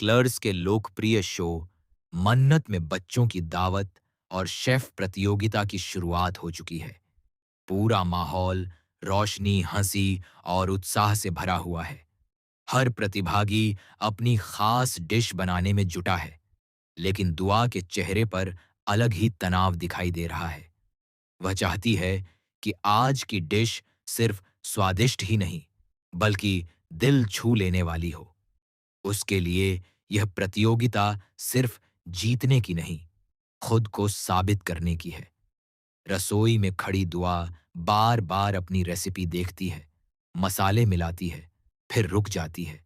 क्लर्स के लोकप्रिय शो मन्नत में बच्चों की दावत और शेफ प्रतियोगिता की शुरुआत हो चुकी है। पूरा माहौल रोशनी, हंसी और उत्साह से भरा हुआ है। हर प्रतिभागी अपनी खास डिश बनाने में जुटा है, लेकिन दुआ के चेहरे पर अलग ही तनाव दिखाई दे रहा है। वह चाहती है कि आज की डिश सिर्फ स्वादिष्ट ही नहीं, बल्कि दिल छू लेने वाली हो। उसके लिए यह प्रतियोगिता सिर्फ जीतने की नहीं, खुद को साबित करने की है। रसोई में खड़ी दुआ बार बार अपनी रेसिपी देखती है, मसाले मिलाती है, फिर रुक जाती है।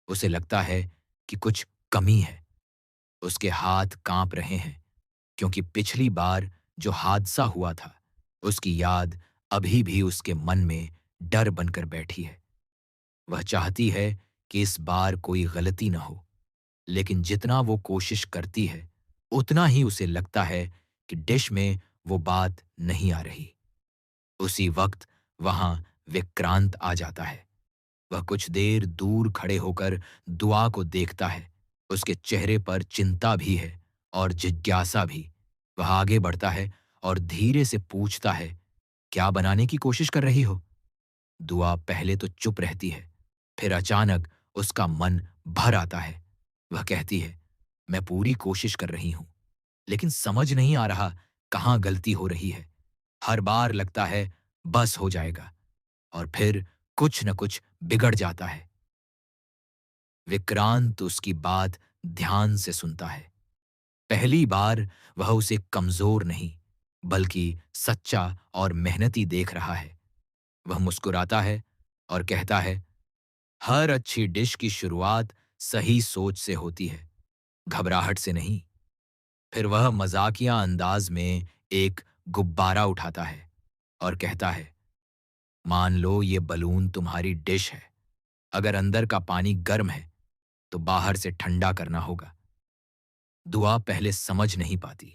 उसे लगता है कि कुछ कमी है। उसके हाथ कांप रहे हैं, क्योंकि पिछली बार जो हादसा हुआ था, उसकी याद अभी भी उसके मन में डर बनकर बैठी है। वह चाहती है कि इस बार कोई गलती न हो, लेकिन जितना वो कोशिश करती है, उतना ही उसे लगता है कि डिश में वो बात नहीं आ रही। उसी वक्त वहां विक्रांत आ जाता है। वह कुछ देर दूर खड़े होकर दुआ को देखता है। उसके चेहरे पर चिंता भी है और जिज्ञासा भी। वह आगे बढ़ता है और धीरे से पूछता है, क्या बनाने की कोशिश कर रही हो? दुआ पहले तो चुप रहती है, फिर अचानक उसका मन भर आता है। वह कहती है, मैं पूरी कोशिश कर रही हूं, लेकिन समझ नहीं आ रहा कहाँ गलती हो रही है। हर बार लगता है बस हो जाएगा, और फिर कुछ न कुछ बिगड़ जाता है। विक्रांत उसकी बात ध्यान से सुनता है। पहली बार वह उसे कमजोर नहीं, बल्कि सच्चा और मेहनती देख रहा है। वह मुस्कुराता है और कहता है, हर अच्छी डिश की शुरुआत सही सोच से होती है, घबराहट से नहीं। फिर वह मजाकिया अंदाज में एक गुब्बारा उठाता है और कहता है, मान लो ये बलून तुम्हारी डिश है। अगर अंदर का पानी गर्म है, तो बाहर से ठंडा करना होगा। दुआ पहले समझ नहीं पाती,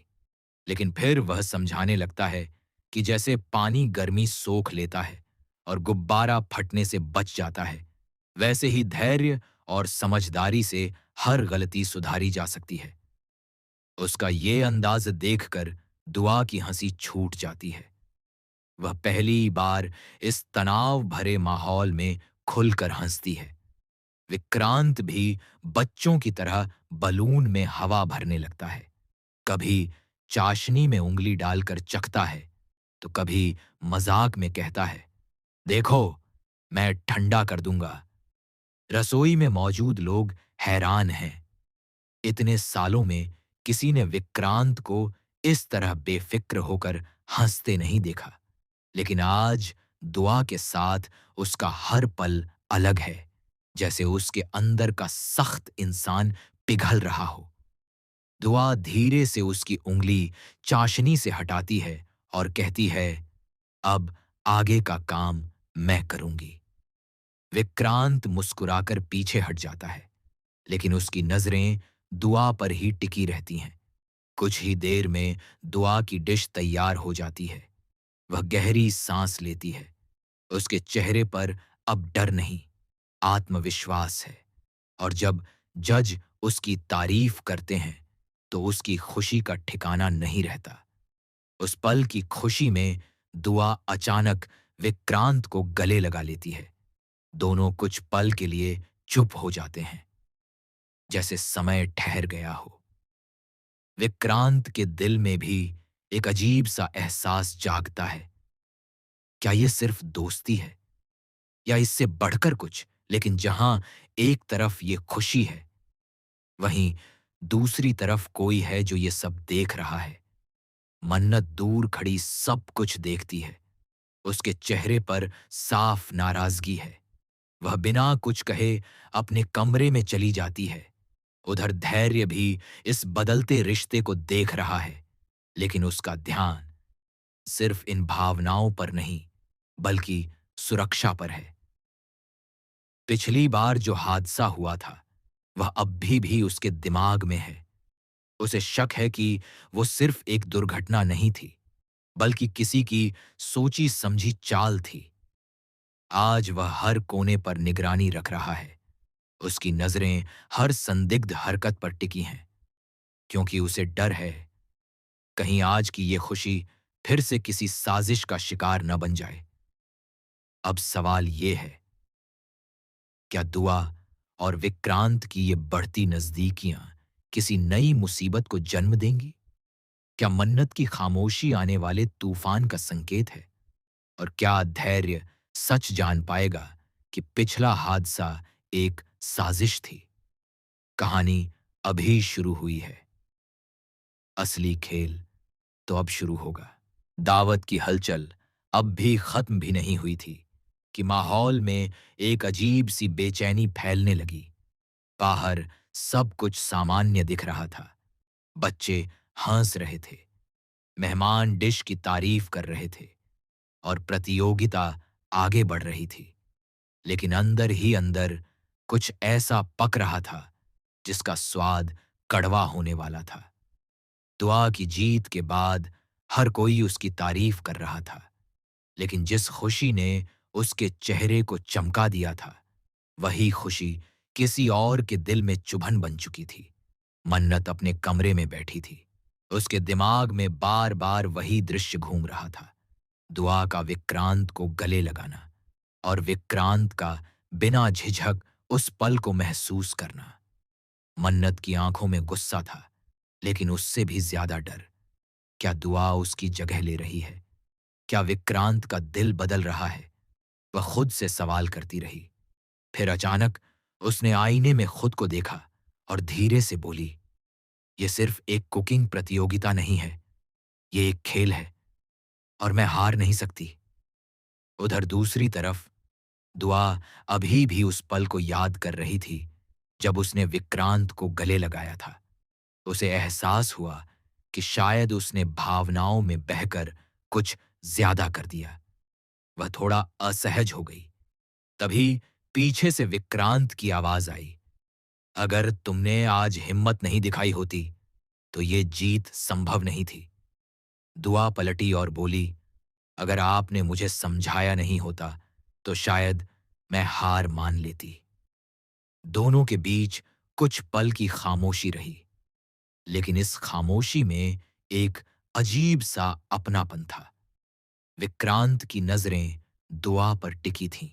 लेकिन फिर वह समझाने लगता है कि जैसे पानी गर्मी सोख लेता है और गुब्बारा फटने से बच जाता है, वैसे ही धैर्य और समझदारी से हर गलती सुधारी जा सकती है। उसका ये अंदाज देखकर दुआ की हंसी छूट जाती है। वह पहली बार इस तनाव भरे माहौल में खुलकर हंसती है। विक्रांत भी बच्चों की तरह बलून में हवा भरने लगता है। कभी चाशनी में उंगली डालकर चखता है, तो कभी मजाक में कहता है, देखो, मैं ठंडा कर दूंगा। रसोई में मौजूद लोग हैरान हैं। इतने सालों में किसी ने विक्रांत को इस तरह बेफिक्र होकर हंसते नहीं देखा। लेकिन आज दुआ के साथ उसका हर पल अलग है, जैसे उसके अंदर का सख्त इंसान पिघल रहा हो। दुआ धीरे से उसकी उंगली चाशनी से हटाती है और कहती है, अब आगे का काम मैं करूंगी। विक्रांत मुस्कुराकर पीछे हट जाता है, लेकिन उसकी नजरें दुआ पर ही टिकी रहती हैं। कुछ ही देर में दुआ की डिश तैयार हो जाती है। वह गहरी सांस लेती है। उसके चेहरे पर अब डर नहीं, आत्मविश्वास है। और जब जज उसकी तारीफ करते हैं, तो उसकी खुशी का ठिकाना नहीं रहता। उस पल की खुशी में दुआ अचानक विक्रांत को गले लगा लेती है। दोनों कुछ पल के लिए चुप हो जाते हैं, जैसे समय ठहर गया हो। विक्रांत के दिल में भी एक अजीब सा एहसास जागता है। क्या ये सिर्फ दोस्ती है, या इससे बढ़कर कुछ? लेकिन जहां एक तरफ ये खुशी है, वहीं दूसरी तरफ कोई है जो ये सब देख रहा है। मन्नत दूर खड़ी सब कुछ देखती है। उसके चेहरे पर साफ नाराजगी है। वह बिना कुछ कहे अपने कमरे में चली जाती है। उधर धैर्य भी इस बदलते रिश्ते को देख रहा है, लेकिन उसका ध्यान सिर्फ इन भावनाओं पर नहीं, बल्कि सुरक्षा पर है। पिछली बार जो हादसा हुआ था, वह अब भी उसके दिमाग में है। उसे शक है कि वो सिर्फ एक दुर्घटना नहीं थी, बल्कि किसी की सोची समझी चाल थी। आज वह हर कोने पर निगरानी रख रहा है, उसकी नजरें हर संदिग्ध हरकत पर टिकी हैं, क्योंकि उसे डर है कहीं आज की ये खुशी फिर से किसी साजिश का शिकार न बन जाए। अब सवाल ये है, क्या दुआ और विक्रांत की ये बढ़ती नजदीकियां किसी नई मुसीबत को जन्म देंगी? क्या मन्नत की खामोशी आने वाले तूफान का संकेत है? और क्या धैर्य सच जान पाएगा कि पिछला हादसा एक साजिश थी? कहानी अभी शुरू हुई है, असली खेल तो अब शुरू होगा। दावत की हलचल अब भी खत्म भी नहीं हुई थी कि माहौल में एक अजीब सी बेचैनी फैलने लगी। बाहर सब कुछ सामान्य दिख रहा था। बच्चे हंस रहे थे, मेहमान डिश की तारीफ कर रहे थे और प्रतियोगिता आगे बढ़ रही थी। लेकिन अंदर ही अंदर कुछ ऐसा पक रहा था जिसका स्वाद कड़वा होने वाला था। दुआ की जीत के बाद हर कोई उसकी तारीफ कर रहा था, लेकिन जिस खुशी ने उसके चेहरे को चमका दिया था, वही खुशी किसी और के दिल में चुभन बन चुकी थी। मन्नत अपने कमरे में बैठी थी। उसके दिमाग में बार बार वही दृश्य घूम रहा था, दुआ का विक्रांत को गले लगाना और विक्रांत का बिना झिझक उस पल को महसूस करना। मन्नत की आंखों में गुस्सा था, लेकिन उससे भी ज्यादा डर। क्या दुआ उसकी जगह ले रही है? क्या विक्रांत का दिल बदल रहा है? वह खुद से सवाल करती रही। फिर अचानक उसने आईने में खुद को देखा और धीरे से बोली, यह सिर्फ एक कुकिंग प्रतियोगिता नहीं है, ये एक खेल है और मैं हार नहीं सकती। उधर दूसरी तरफ दुआ अभी भी उस पल को याद कर रही थी जब उसने विक्रांत को गले लगाया था। उसे एहसास हुआ कि शायद उसने भावनाओं में बहकर कुछ ज्यादा कर दिया। वह थोड़ा असहज हो गई। तभी पीछे से विक्रांत की आवाज आई, अगर तुमने आज हिम्मत नहीं दिखाई होती तो ये जीत संभव नहीं थी। दुआ पलटी और बोली, अगर आपने मुझे समझाया नहीं होता तो शायद मैं हार मान लेती। दोनों के बीच कुछ पल की खामोशी रही, लेकिन इस खामोशी में एक अजीब सा अपनापन था। विक्रांत की नजरें दुआ पर टिकी थीं।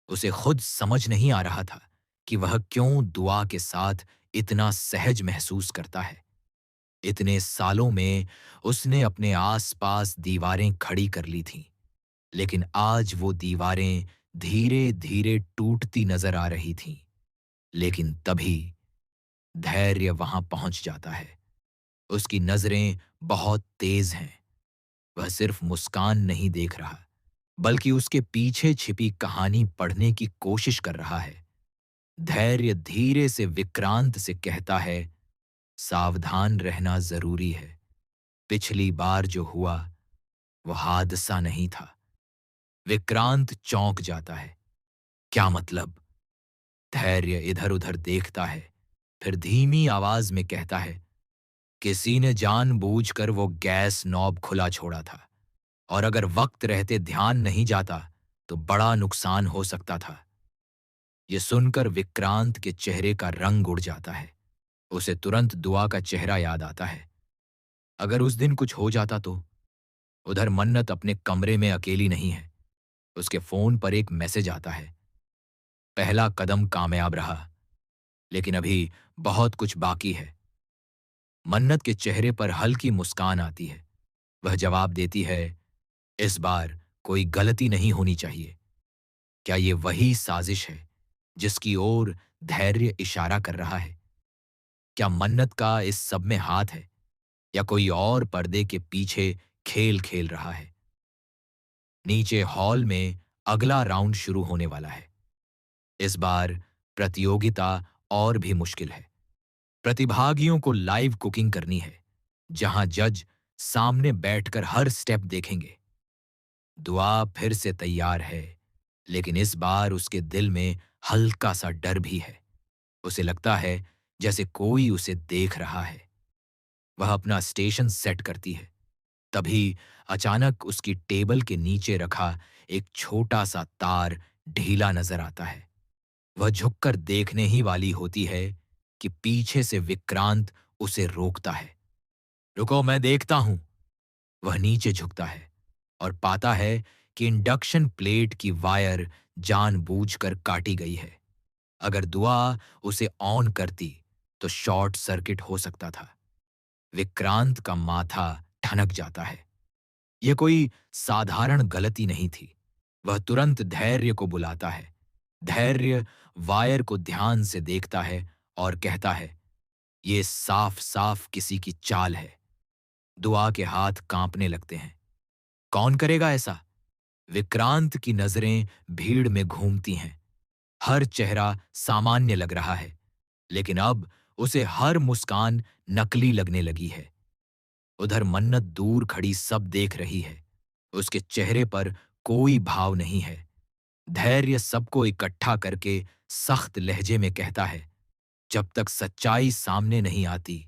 उसे खुद समझ नहीं आ रहा था कि वह क्यों दुआ के साथ इतना सहज महसूस करता है। इतने सालों में उसने अपने आसपास दीवारें खड़ी कर ली थीं, लेकिन आज वो दीवारें धीरे धीरे टूटती नजर आ रही थीं। लेकिन तभी धैर्य वहां पहुंच जाता है। उसकी नजरें बहुत तेज हैं। वह सिर्फ मुस्कान नहीं देख रहा, बल्कि उसके पीछे छिपी कहानी पढ़ने की कोशिश कर रहा है। धैर्य धीरे से विक्रांत से कहता है, सावधान रहना जरूरी है। पिछली बार जो हुआ वो हादसा नहीं था। विक्रांत चौंक जाता है। क्या मतलब? धैर्य इधर उधर देखता है, फिर धीमी आवाज में कहता है, किसी ने जानबूझकर वो गैस नॉब खुला छोड़ा था और अगर वक्त रहते ध्यान नहीं जाता तो बड़ा नुकसान हो सकता था। ये सुनकर विक्रांत के चेहरे का रंग उड़ जाता है। उसे तुरंत दुआ का चेहरा याद आता है। अगर उस दिन कुछ हो जाता तो? उधर मन्नत अपने कमरे में अकेली नहीं है। उसके फोन पर एक मैसेज आता है, पहला कदम कामयाब रहा, लेकिन अभी बहुत कुछ बाकी है। मन्नत के चेहरे पर हल्की मुस्कान आती है। वह जवाब देती है, इस बार कोई गलती नहीं होनी चाहिए। क्या ये वही साजिश है जिसकी ओर धैर्य इशारा कर रहा है? क्या मन्नत का इस सब में हाथ है, या कोई और पर्दे के पीछे खेल खेल रहा है? नीचे हॉल में अगला राउंड शुरू होने वाला है। इस बार प्रतियोगिता और भी मुश्किल है। प्रतिभागियों को लाइव कुकिंग करनी है, जहां जज सामने बैठकर हर स्टेप देखेंगे। दुआ फिर से तैयार है, लेकिन इस बार उसके दिल में हल्का सा डर भी है। उसे लगता है जैसे कोई उसे देख रहा है। वह अपना स्टेशन सेट करती है। तभी अचानक उसकी टेबल के नीचे रखा एक छोटा सा तार ढीला नजर आता है। वह झुककर देखने ही वाली होती है कि पीछे से विक्रांत उसे रोकता है। रुको, मैं देखता हूं। वह नीचे झुकता है और पाता है कि इंडक्शन प्लेट की वायर जानबूझकर काटी गई है। अगर दुआ उसे ऑन करती तो शॉर्ट सर्किट हो सकता था। विक्रांत का माथा ठनक जाता है। यह कोई साधारण गलती नहीं थी। वह तुरंत धैर्य को बुलाता है। धैर्य वायर को ध्यान से देखता है और कहता है, "ये साफ साफ किसी की चाल है।" दुआ के हाथ कांपने लगते हैं। कौन करेगा ऐसा? विक्रांत की नजरें भीड़ में घूमती हैं। हर चेहरा सामान्य लग रहा है, लेकिन अब उसे हर मुस्कान नकली लगने लगी है। उधर मन्नत दूर खड़ी सब देख रही है। उसके चेहरे पर कोई भाव नहीं है। धैर्य सबको इकट्ठा करके सख्त लहजे में कहता है, "जब तक सच्चाई सामने नहीं आती,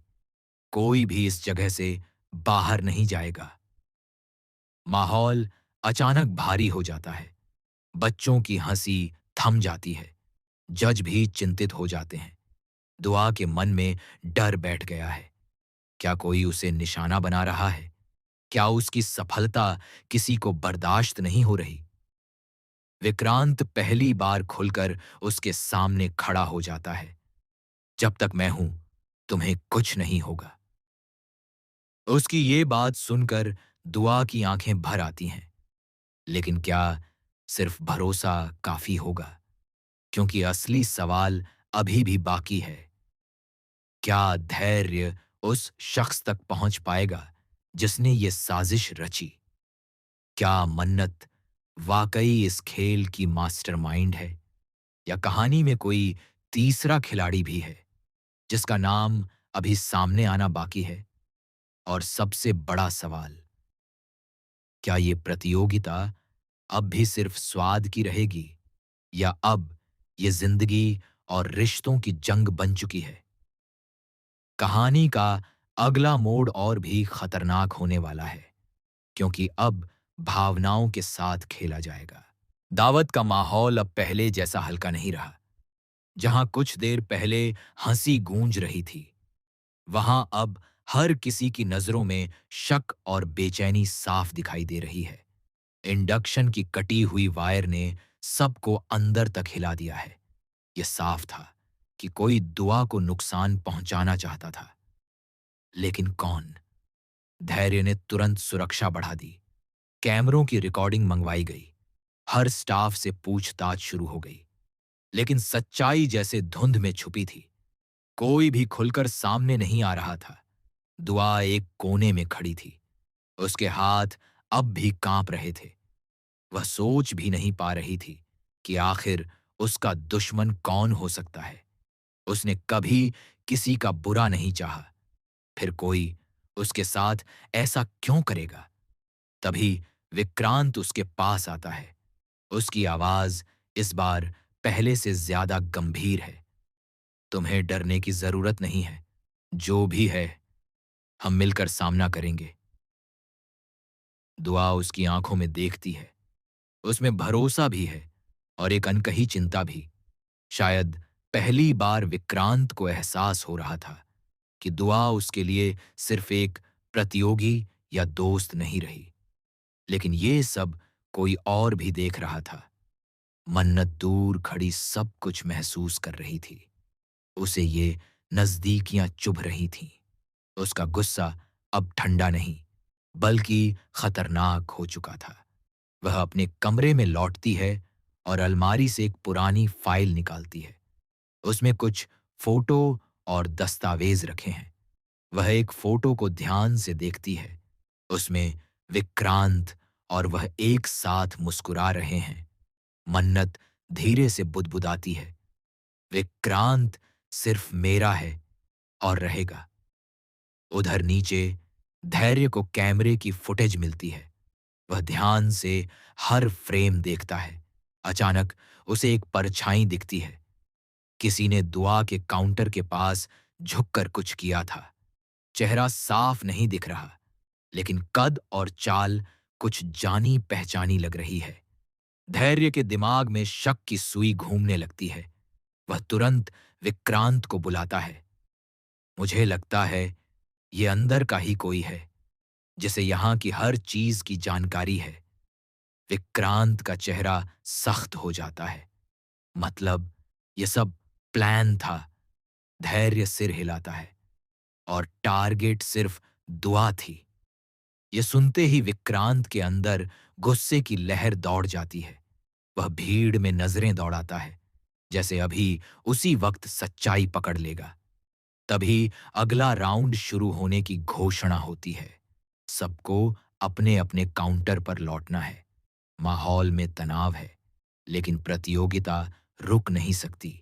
कोई भी इस जगह से बाहर नहीं जाएगा।" माहौल अचानक भारी हो जाता है। बच्चों की हंसी थम जाती है। जज भी चिंतित हो जाते हैं। दुआ के मन में डर बैठ गया है। क्या कोई उसे निशाना बना रहा है? क्या उसकी सफलता किसी को बर्दाश्त नहीं हो रही? विक्रांत पहली बार खुलकर उसके सामने खड़ा हो जाता है। "जब तक मैं हूं, तुम्हें कुछ नहीं होगा।" उसकी ये बात सुनकर दुआ की आंखें भर आती हैं। लेकिन क्या सिर्फ भरोसा काफी होगा? क्योंकि असली सवाल अभी भी बाकी है। क्या धैर्य उस शख्स तक पहुंच पाएगा जिसने ये साजिश रची? क्या मन्नत वाकई इस खेल की मास्टरमाइंड है, या कहानी में कोई तीसरा खिलाड़ी भी है जिसका नाम अभी सामने आना बाकी है? और सबसे बड़ा सवाल, क्या ये प्रतियोगिता अब भी सिर्फ स्वाद की रहेगी, या अब ये जिंदगी और रिश्तों की जंग बन चुकी है? कहानी का अगला मोड़ और भी खतरनाक होने वाला है, क्योंकि अब भावनाओं के साथ खेला जाएगा। दावत का माहौल अब पहले जैसा हल्का नहीं रहा। जहां कुछ देर पहले हंसी गूंज रही थी, वहां अब हर किसी की नजरों में शक और बेचैनी साफ दिखाई दे रही है। इंडक्शन की कटी हुई वायर ने सबको अंदर तक हिला दिया है। यह साफ था कि कोई दुआ को नुकसान पहुंचाना चाहता था। लेकिन कौन? धैर्य ने तुरंत सुरक्षा बढ़ा दी। कैमरों की रिकॉर्डिंग मंगवाई गई। हर स्टाफ से पूछताछ शुरू हो गई। लेकिन सच्चाई जैसे धुंध में छुपी थी। कोई भी खुलकर सामने नहीं आ रहा था। दुआ एक कोने में खड़ी थी। उसके हाथ अब भी कांप रहे थे। वह सोच भी नहीं पा रही थी कि आखिर उसका दुश्मन कौन हो सकता है। उसने कभी किसी का बुरा नहीं चाहा, फिर कोई उसके साथ ऐसा क्यों करेगा? तभी विक्रांत उसके पास आता है। उसकी आवाज इस बार पहले से ज्यादा गंभीर है। "तुम्हें डरने की जरूरत नहीं है। जो भी है, हम मिलकर सामना करेंगे।" दुआ उसकी आंखों में देखती है। उसमें भरोसा भी है और एक अनकही चिंता भी। शायद पहली बार विक्रांत को एहसास हो रहा था कि दुआ उसके लिए सिर्फ एक प्रतियोगी या दोस्त नहीं रही। लेकिन ये सब कोई और भी देख रहा था। मन्नत दूर खड़ी सब कुछ महसूस कर रही थी। उसे ये नजदीकियां चुभ रही थीं। उसका गुस्सा अब ठंडा नहीं, बल्कि खतरनाक हो चुका था। वह अपने कमरे में लौटती है और अलमारी से एक पुरानी फाइल निकालती है। उसमें कुछ फोटो और दस्तावेज रखे हैं। वह एक फोटो को ध्यान से देखती है। उसमें विक्रांत और वह एक साथ मुस्कुरा रहे हैं। मन्नत धीरे से बुदबुदाती है, "विक्रांत सिर्फ मेरा है और रहेगा।" उधर नीचे धैर्य को कैमरे की फुटेज मिलती है। वह ध्यान से हर फ्रेम देखता है। अचानक उसे एक परछाई दिखती है। किसी ने दुआ के काउंटर के पास झुककर कुछ किया था। चेहरा साफ नहीं दिख रहा, लेकिन कद और चाल कुछ जानी पहचानी लग रही है। धैर्य के दिमाग में शक की सुई घूमने लगती है। वह तुरंत विक्रांत को बुलाता है। मुझे लगता है ये अंदर का ही कोई है, जिसे यहाँ की हर चीज की जानकारी है। विक्रांत का चेहरा सख्त हो जाता है। मतलब ये सब प्लान था। धैर्य सिर हिलाता है। और टारगेट सिर्फ दुआ थी। ये सुनते ही विक्रांत के अंदर गुस्से की लहर दौड़ जाती है। वह भीड़ में नजरें दौड़ाता है, जैसे अभी उसी वक्त सच्चाई पकड़ लेगा। तभी अगला राउंड शुरू होने की घोषणा होती है। सबको अपने अपने काउंटर पर लौटना है। माहौल में तनाव है, लेकिन प्रतियोगिता रुक नहीं सकती।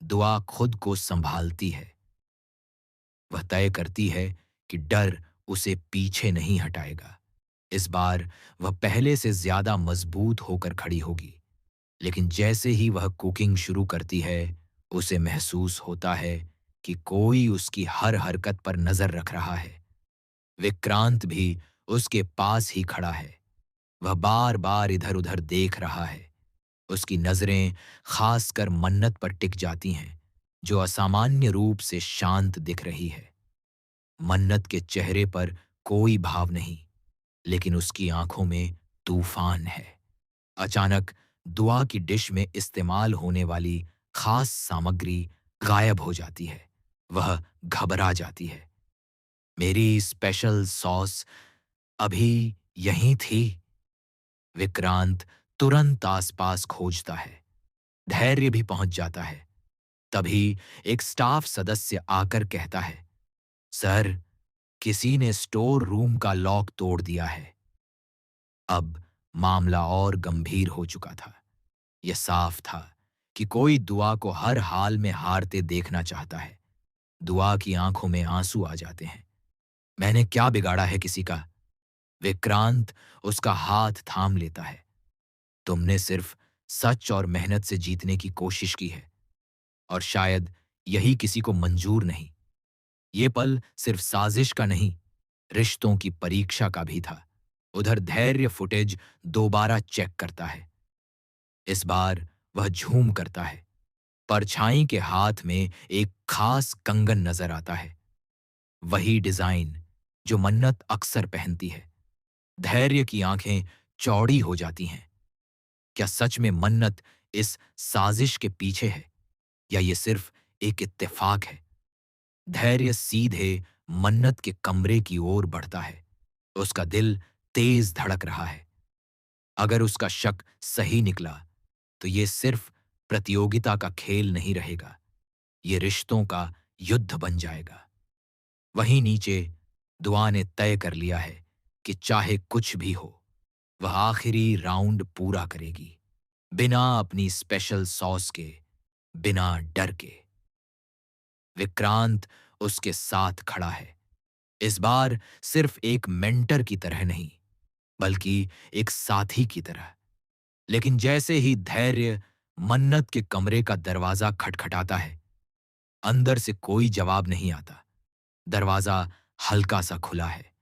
दुआ खुद को संभालती है। वह तय करती है कि डर उसे पीछे नहीं हटाएगा। इस बार वह पहले से ज्यादा मजबूत होकर खड़ी होगी। लेकिन जैसे ही वह कुकिंग शुरू करती है, उसे महसूस होता है कि कोई उसकी हर हरकत पर नजर रख रहा है। विक्रांत भी उसके पास ही खड़ा है। वह बार बार इधर उधर देख रहा है। उसकी नजरें खासकर मन्नत पर टिक जाती हैं, जो असामान्य रूप से शांत दिख रही है। मन्नत के चेहरे पर कोई भाव नहीं, लेकिन उसकी आंखों में तूफान है। अचानक दुआ की डिश में इस्तेमाल होने वाली खास सामग्री गायब हो जाती है। वह घबरा जाती है। मेरी स्पेशल सॉस अभी यहीं थी। विक्रांत तुरंत आसपास खोजता है। धैर्य भी पहुंच जाता है। तभी एक स्टाफ सदस्य आकर कहता है, सर, किसी ने स्टोर रूम का लॉक तोड़ दिया है। अब मामला और गंभीर हो चुका था। यह साफ था कि कोई दुआ को हर हाल में हारते देखना चाहता है। दुआ की आंखों में आंसू आ जाते हैं। मैंने क्या बिगाड़ा है किसी का? विक्रांत उसका हाथ थाम लेता है। तुमने सिर्फ सच और मेहनत से जीतने की कोशिश की है, और शायद यही किसी को मंजूर नहीं। ये पल सिर्फ साजिश का नहीं, रिश्तों की परीक्षा का भी था। उधर धैर्य फुटेज दोबारा चेक करता है। इस बार वह झूम करता है। परछाई के हाथ में एक खास कंगन नजर आता है। वही डिजाइन जो मन्नत अक्सर पहनती है। धैर्य की आंखें चौड़ी हो जाती हैं। क्या सच में मन्नत इस साजिश के पीछे है, या ये सिर्फ एक इत्तेफाक है? धैर्य सीधे मन्नत के कमरे की ओर बढ़ता है। उसका दिल तेज धड़क रहा है। अगर उसका शक सही निकला, तो ये सिर्फ प्रतियोगिता का खेल नहीं रहेगा। ये रिश्तों का युद्ध बन जाएगा। वहीं नीचे दुआ ने तय कर लिया है कि चाहे कुछ भी हो, वह आखिरी राउंड पूरा करेगी, बिना अपनी स्पेशल सॉस के, बिना डर के। विक्रांत उसके साथ खड़ा है। इस बार सिर्फ एक मेंटर की तरह नहीं, बल्कि एक साथी की तरह। लेकिन जैसे ही धैर्य मन्नत के कमरे का दरवाजा खटखटाता है, अंदर से कोई जवाब नहीं आता। दरवाजा हल्का सा खुला है।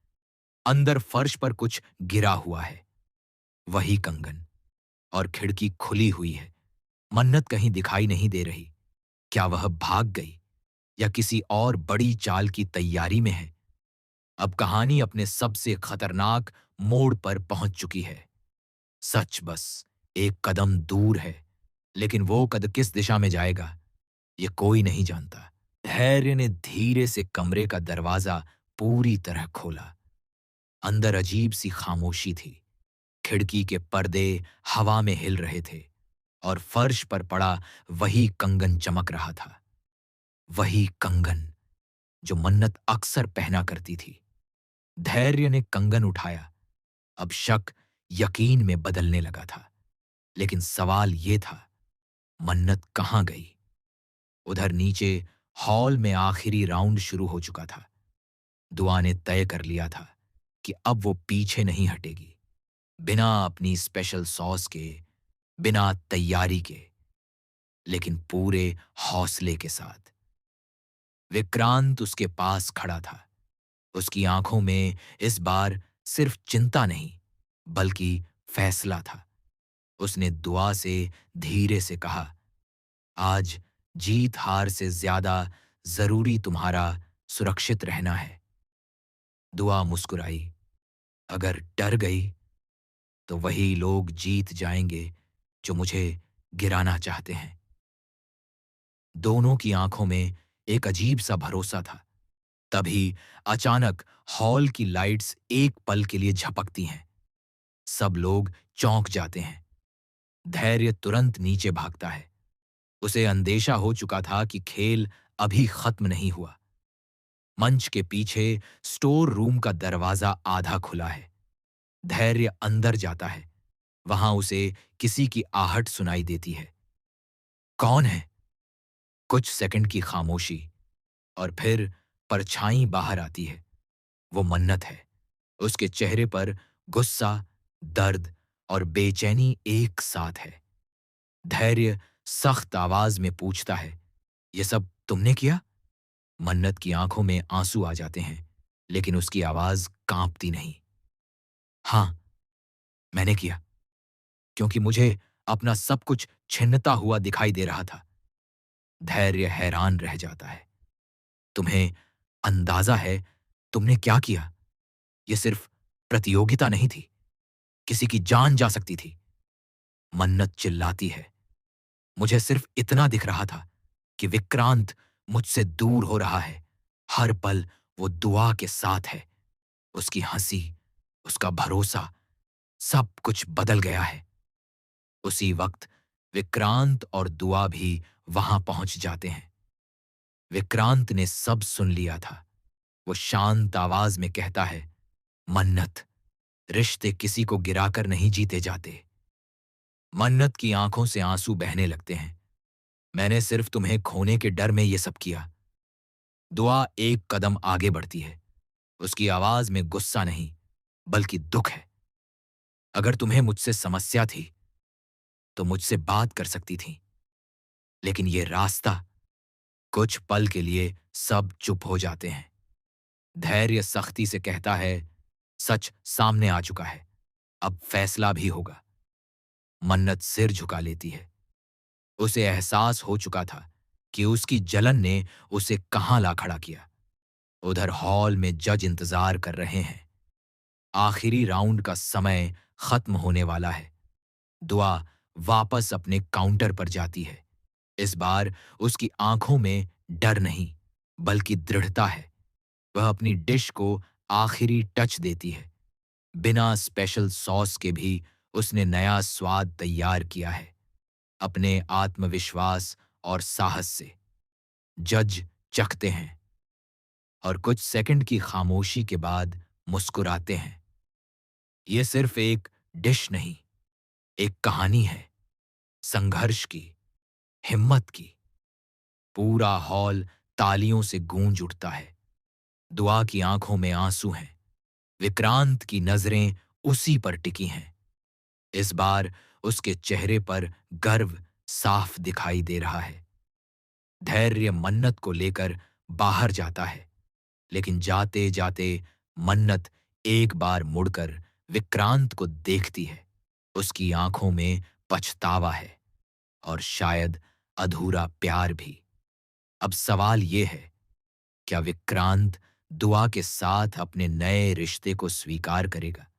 अंदर फर्श पर कुछ गिरा हुआ है। वही कंगन। और खिड़की खुली हुई है। मन्नत कहीं दिखाई नहीं दे रही। क्या वह भाग गई, या किसी और बड़ी चाल की तैयारी में है? अब कहानी अपने सबसे खतरनाक मोड़ पर पहुंच चुकी है। सच बस एक कदम दूर है, लेकिन वो कद किस दिशा में जाएगा, ये कोई नहीं जानता। धैर्य ने धीरे से कमरे का दरवाजा पूरी तरह खोला। अंदर अजीब सी खामोशी थी। खिड़की के पर्दे हवा में हिल रहे थे, और फर्श पर पड़ा वही कंगन चमक रहा था। वही कंगन जो मन्नत अक्सर पहना करती थी। धैर्य ने कंगन उठाया। अब शक यकीन में बदलने लगा था। लेकिन सवाल ये था, मन्नत कहाँ गई? उधर नीचे हॉल में आखिरी राउंड शुरू हो चुका था। दुआ ने तय कर लिया था कि अब वो पीछे नहीं हटेगी, बिना अपनी स्पेशल सॉस के, बिना तैयारी के, लेकिन पूरे हौसले के साथ। विक्रांत उसके पास खड़ा था। उसकी आंखों में इस बार सिर्फ चिंता नहीं, बल्कि फैसला था। उसने दुआ से धीरे से कहा, आज जीत हार से ज्यादा जरूरी तुम्हारा सुरक्षित रहना है। दुआ मुस्कुराई। अगर डर गई तो वही लोग जीत जाएंगे जो मुझे गिराना चाहते हैं। दोनों की आंखों में एक अजीब सा भरोसा था। तभी अचानक हॉल की लाइट्स एक पल के लिए झपकती हैं। सब लोग चौंक जाते हैं। धैर्य तुरंत नीचे भागता है। उसे अंदेशा हो चुका था कि खेल अभी खत्म नहीं हुआ। मंच के पीछे स्टोर रूम का दरवाजा आधा खुला है। धैर्य अंदर जाता है। वहां उसे किसी की आहट सुनाई देती है। कौन है? कुछ सेकंड की खामोशी और फिर परछाई बाहर आती है। वो मन्नत है। उसके चेहरे पर गुस्सा, दर्द और बेचैनी एक साथ है। धैर्य सख्त आवाज में पूछता है, ये सब तुमने किया? मन्नत की आंखों में आंसू आ जाते हैं, लेकिन उसकी आवाज कांपती नहीं। हां, मैंने किया, क्योंकि मुझे अपना सब कुछ छिन्नता हुआ दिखाई दे रहा था। धैर्य हैरान रह जाता है। तुम्हें अंदाजा है तुमने क्या किया? यह सिर्फ प्रतियोगिता नहीं थी, किसी की जान जा सकती थी। मन्नत चिल्लाती है, मुझे सिर्फ इतना दिख रहा था कि विक्रांत मुझसे दूर हो रहा है। हर पल वो दुआ के साथ है। उसकी हंसी, उसका भरोसा, सब कुछ बदल गया है। उसी वक्त विक्रांत और दुआ भी वहां पहुंच जाते हैं। विक्रांत ने सब सुन लिया था। वो शांत आवाज में कहता है, मन्नत, रिश्ते किसी को गिराकर नहीं जीते जाते। मन्नत की आंखों से आंसू बहने लगते हैं। मैंने सिर्फ तुम्हें खोने के डर में ये सब किया। दुआ एक कदम आगे बढ़ती है। उसकी आवाज में गुस्सा नहीं, बल्कि दुख है। अगर तुम्हें मुझसे समस्या थी तो मुझसे बात कर सकती थी, लेकिन ये रास्ता। कुछ पल के लिए सब चुप हो जाते हैं। धैर्य सख्ती से कहता है, सच सामने आ चुका है, अब फैसला भी होगा। मन्नत सिर झुका लेती है। उसे एहसास हो चुका था कि उसकी जलन ने उसे कहां ला खड़ा किया। उधर हॉल में जज इंतजार कर रहे हैं। आखिरी राउंड का समय खत्म होने वाला है। दुआ वापस अपने काउंटर पर जाती है। इस बार उसकी आंखों में डर नहीं, बल्कि दृढ़ता है। वह अपनी डिश को आखिरी टच देती है। बिना स्पेशल सॉस के भी उसने नया स्वाद तैयार किया है, अपने आत्मविश्वास और साहस से। जज चखते हैं और कुछ सेकंड की खामोशी के बाद मुस्कुराते हैं। ये सिर्फ एक डिश नहीं, एक कहानी है, संघर्ष की, हिम्मत की। पूरा हॉल तालियों से गूंज उठता है। दुआ की आंखों में आंसू हैं। विक्रांत की नजरें उसी पर टिकी हैं। इस बार उसके चेहरे पर गर्व साफ दिखाई दे रहा है। धैर्य मन्नत को लेकर बाहर जाता है, लेकिन जाते जाते मन्नत एक बार मुड़कर विक्रांत को देखती है। उसकी आंखों में पछतावा है और शायद अधूरा प्यार भी। अब सवाल ये है, क्या विक्रांत दुआ के साथ अपने नए रिश्ते को स्वीकार करेगा?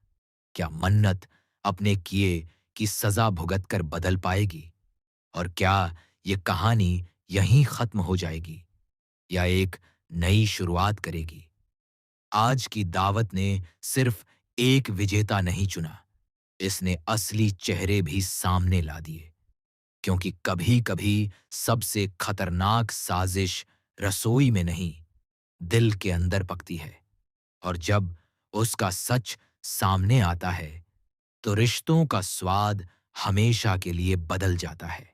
क्या मन्नत अपने किए की सजा भुगत कर बदल पाएगी? और क्या ये कहानी यहीं खत्म हो जाएगी या एक नई शुरुआत करेगी? आज की दावत ने सिर्फ एक विजेता नहीं चुना, इसने असली चेहरे भी सामने ला दिए। क्योंकि कभी-कभी सबसे खतरनाक साजिश रसोई में नहीं, दिल के अंदर पकती है। और जब उसका सच सामने आता है, तो रिश्तों का स्वाद हमेशा के लिए बदल जाता है।